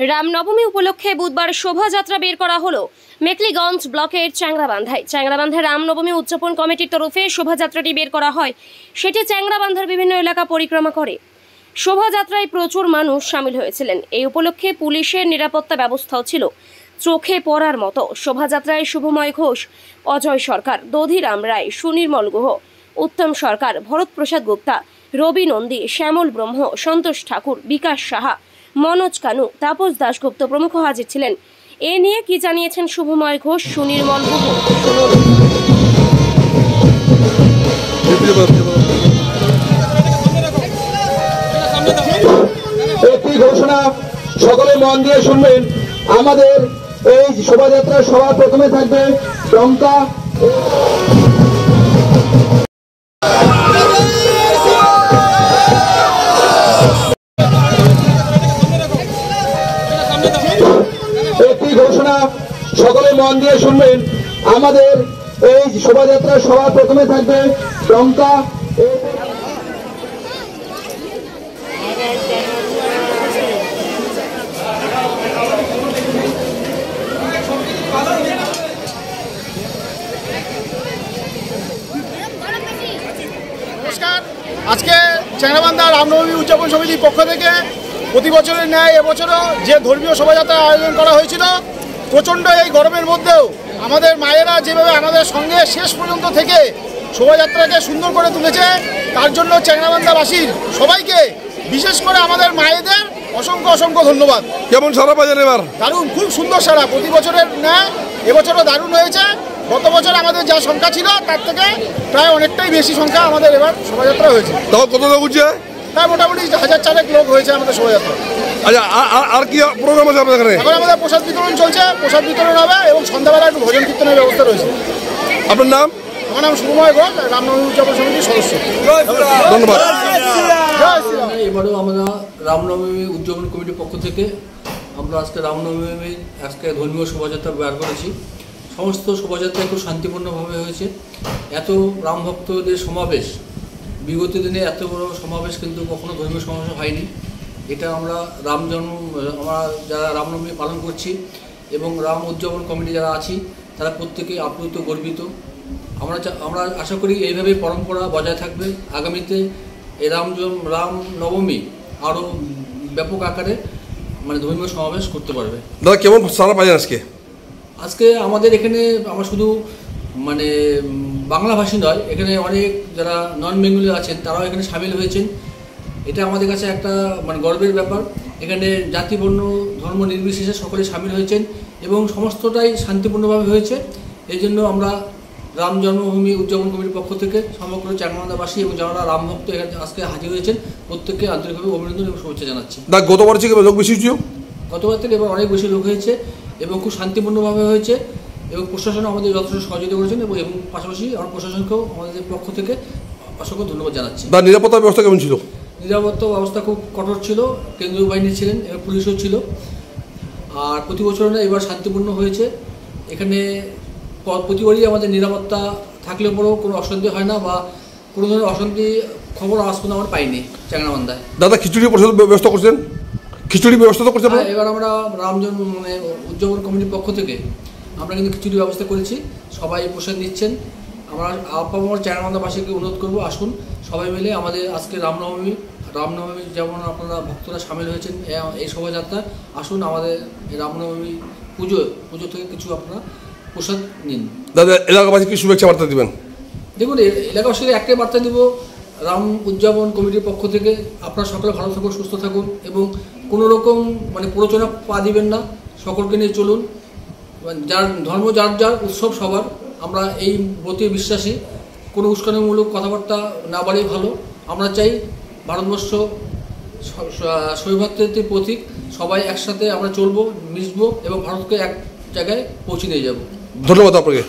রামনবমী উপলক্ষে বুধবার শোভাযাত্রা বের করা হলো মেখলিগঞ্জ ব্লকের চ্যাংরাবান্ধায়। চ্যাংরাবান্ধায় রামনবমী উদযাপন কমিটির তরফে শোভাযাত্রাটি বের করা হয়। সেটি চ্যাংরাবান্ধার বিভিন্ন এলাকা পরিক্রমা করে। শোভাযাত্রায় প্রচুর মানুষ সামিল হয়েছিলেন। এই উপলক্ষে পুলিশের নিরাপত্তা ব্যবস্থাও ছিল চোখে পড়ার মতো। শোভাযাত্রায় শুভময় ঘোষ, অজয় সরকার, দধিরাম রায়, সুনির্মল গুহ, উত্তম সরকার, ভরত প্রসাদ গুপ্তা, রবি নন্দী, শ্যামল ব্রহ্ম, সন্তোষ ঠাকুর, বিকাশ সাহা, মনোজ কানু, তাপস দাশগুপ্ত প্রমুখ হাজির ছিলেন। এ নিয়ে কি জানিয়েছেন শুভময় ঘোষ, সুনির্মল গুহ? একটি ঘোষণা সকলে মন দিয়ে শুনবেন। আমাদের এই শোভাযাত্রার সবার প্রথমে থাকবে টঙ্কা। একটি ঘোষণা সকলে মন দিয়ে শুনবেন। আমাদের এই শোভাযাত্রার সবার প্রথমে থাকবে টঙ্কা। নমস্কার। আজকে চ্যাংরাবান্ধা রামনবমী উদযাপন সমিতির পক্ষ থেকে প্রতি বছরের ন্যায় এবছরও যে ধর্মীয় শোভাযাত্রার আয়োজন করা হয়েছিল, প্রচণ্ড এই গরমের মধ্যেও আমাদের মায়েরা যেভাবে আমাদের সঙ্গে শেষ পর্যন্ত থেকে শোভাযাত্রাকে সুন্দর করে তুলেছে, তার জন্য চ্যাংরাবান্ধাবাসীর সবাইকে, বিশেষ করে আমাদের মায়েদের অসংখ্য অসংখ্য ধন্যবাদ। কেমন সারা বাজার এবার? দারুণ, খুব সুন্দর সারা। প্রতি বছরের ন্যায় এবছরও দারুণ হয়েছে। গত বছর আমাদের যা সংখ্যা ছিল তার থেকে প্রায় অনেকটাই বেশি সংখ্যা আমাদের এবার শোভাযাত্রা হয়েছে। তাও কত লোক হচ্ছে? প্রায় মোটামুটি 1000 লোক হয়েছে আমাদের শোভাযাত্রা। আচ্ছা, আর কি প্রোগ্রাম আছে আপনাদের এখানে? এখন আমাদের প্রসাদ বিতরণ চলছে, প্রসাদ বিতরণ হবে এবং সন্ধ্যাবেলা একটু ভোজন কীর্তনের ব্যবস্থা রয়েছে। আপনার নাম? আমার নাম শুভময় ঘোষ, রামনবমী উদযাপন সমিতির সদস্য। ধন্যবাদ। এবারেও আমরা রামনবমী উদযাপন কমিটির পক্ষ থেকে আমরা আজকে রামনবমী ধর্মীয় শোভাযাত্রা বের করেছি। সমস্ত শোভাযাত্রা খুব শান্তিপূর্ণভাবে হয়েছে। এত রাম ভক্তদের সমাবেশ, বিগত দিনে এত বড় সমাবেশ কিন্তু কখনো ধর্মীয় সমাবেশ হয়নি। এটা আমরা আমরা যারা রামনবমী পালন করছি এবং রাম উদযাপন কমিটি যারা আছি তারা প্রত্যেকেই আপ্লুত, গর্বিত। আমরা আশা করি এইভাবেই পরম্পরা বজায় থাকবে। আগামীতে এই রামনবমী আরও ব্যাপক আকারে ধর্মীয় সমাবেশ করতে পারবে। দাদা, কেমন সারা পাইলেন আজকে? আমাদের এখানে আমরা শুধু বাংলাভাষী নয়, এখানে অনেক যারা নন বেঙ্গলি আছেন তারাও এখানে সামিল হয়েছেন। এটা আমাদের কাছে একটা গর্বের ব্যাপার। এখানে জাতি, বর্ণ, ধর্ম নির্বিশেষে সকলে সামিল হয়েছেন এবং সমস্তটাই শান্তিপূর্ণভাবে হয়েছে। এই জন্য আমরা রাম জন্মভূমি উদযাপন কমিটির পক্ষ থেকে সমগ্র চ্যাংরাবান্ধাবাসী এবং যারা রাম ভক্ত এখানে আজকে হাজির হয়েছেন প্রত্যেককে আন্তরিকভাবে অভিনন্দন এবং শুভেচ্ছা জানাচ্ছি। গতবার থেকে লোক বেশি ছিল? গতবার থেকে এবার অনেক বেশি লোক হয়েছে এবং খুব শান্তিপূর্ণভাবে হয়েছে এবং প্রশাসন আমাদের যথেষ্ট সহযোগিতা করেছেন এবং পাশাপাশি আমার প্রশাসনকেও আমাদের পক্ষ থেকে অসংখ্য ধন্যবাদ জানাচ্ছি। নিরাপত্তা ব্যবস্থা কেমন ছিল? নিরাপত্তা ব্যবস্থা খুব কঠোর ছিল। কেন্দ্রীয় বাহিনী ছিলেন এবং পুলিশও ছিল। আর প্রতি বছর না এবার শান্তিপূর্ণ হয়েছে। এখানে প্রতিবারই আমাদের নিরাপত্তা থাকলে পরেও কোনো অশান্তি হয় না বা কোনো ধরনের অশান্তি খবর আজ পর্যন্ত আমরা পাইনি চ্যাংরাবান্ধায়। দাদা, খিচুড়ি প্রসাদ ব্যবস্থা করছেন? খিচুড়ি ব্যবস্থা তো করছেন? এবার আমরা উদযাপন কমিটির পক্ষ থেকে আমরা কিন্তু খিচুড়ি ব্যবস্থা করেছি। সবাই প্রসাদ নিচ্ছেন। আমরা আপামর চ্যাংরাবান্ধাবাসীকে অনুরোধ করবো, আসুন সবাই মিলে আমাদের আজকে রামনবমী যেমন আপনারা ভক্তরা সামিল হয়েছেন এই শোভাযাত্রা, আসুন আমাদের রামনবমী পুজো থেকে কিছু আপনারা প্রসাদ নিন। দাদা, এলাকাবাসীকে শুভেচ্ছা বার্তা দেবেন? দেখুন, এলাকাবাসীকে একটাই বার্তা দিব, রাম উদযাপন কমিটির পক্ষ থেকে আপনারা সকলে ভালো থাকুন, সুস্থ থাকুন এবং কোনো রকম প্ররোচনা পা দিবেন না। সকলকে নিয়ে চলুন। যার ধর্ম যার যার, উৎসব সবার। আমরা এই ব্রতে বিশ্বাসী। কোনো উস্কানিমূলক কথাবার্তা না বাড়িয়ে ভালো। আমরা চাই ভারতবর্ষ সৌভাতৃত্বের প্রতীক। সবাই একসাথে আমরা চলবো, মিশবো এবং ভারতকে এক জায়গায় পৌঁছে নিয়ে যাব। ধন্যবাদ আপনাকে।